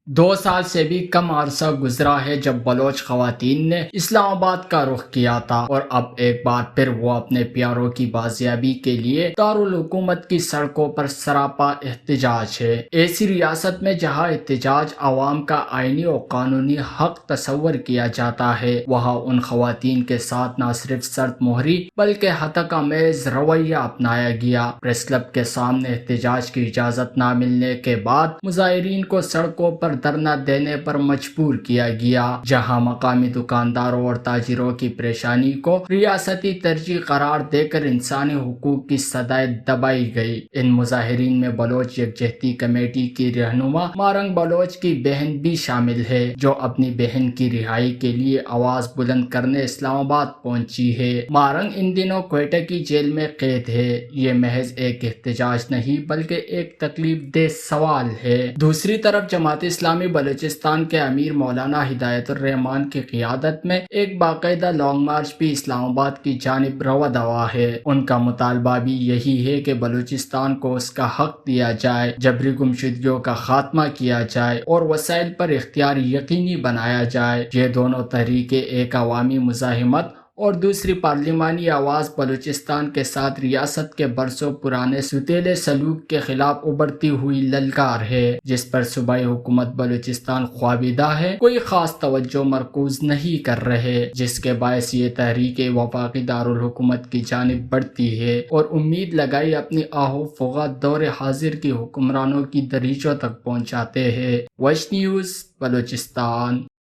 2 سال سے بھی کم عرصہ گزرا ہے جب بلوچ خواتین نے اسلام آباد کا رخ کیا تھا، اور اب ایک بار پھر وہ اپنے پیاروں کی بازیابی کے لیے دارالحکومت کی سڑکوں پر سراپا احتجاج ہے۔ ایسی ریاست میں جہاں احتجاج عوام کا آئینی اور قانونی حق تصور کیا جاتا ہے، وہاں ان خواتین کے ساتھ نہ صرف سرد مہری بلکہ ہتک آمیز رویہ اپنایا گیا۔ پریس کلب کے سامنے احتجاج کی اجازت نہ ملنے کے بعد مظاہرین کو سڑکوں پر دھرنا دینے پر مجبور کیا گیا، جہاں مقامی دکانداروں اور تاجروں کی پریشانی کو ریاستی ترجیح قرار دے کر انسانی حقوق کی صدائیں دبائی گئی۔ ان مظاہرین میں بلوچ یکجہتی کمیٹی کی رہنما مارنگ بلوچ کی بہن بھی شامل ہے، جو اپنی بہن کی رہائی کے لیے آواز بلند کرنے اسلام آباد پہنچی ہے۔ مارنگ ان دنوں کوئٹہ کی جیل میں قید ہے۔ یہ محض ایک احتجاج نہیں بلکہ ایک تکلیف دہ سوال ہے۔ دوسری طرف جماعت اسلامی بلوچستان کے امیر مولانا ہدایت الرحمان کی قیادت میں ایک باقاعدہ لانگ مارچ بھی اسلام آباد کی جانب رواں دواں ہے۔ ان کا مطالبہ بھی یہی ہے کہ بلوچستان کو اس کا حق دیا جائے، جبری گمشدگیوں کا خاتمہ کیا جائے اور وسائل پر اختیار یقینی بنایا جائے۔ یہ دونوں تحریکیں، ایک عوامی مزاحمت اور دوسری پارلیمانی آواز، بلوچستان کے ساتھ ریاست کے برسوں پرانے ستیلے سلوک کے خلاف ابھرتی ہوئی للکار ہے، جس پر صوبائی حکومت بلوچستان خوابیدہ ہے، کوئی خاص توجہ مرکوز نہیں کر رہے، جس کے باعث یہ تحریکیں وفاقی دارالحکومت کی جانب بڑھتی ہے اور امید لگائی اپنی آہو فغاں دور حاضر کی حکمرانوں کی دریچوں تک پہنچاتے ہیں۔ وش نیوز، بلوچستان۔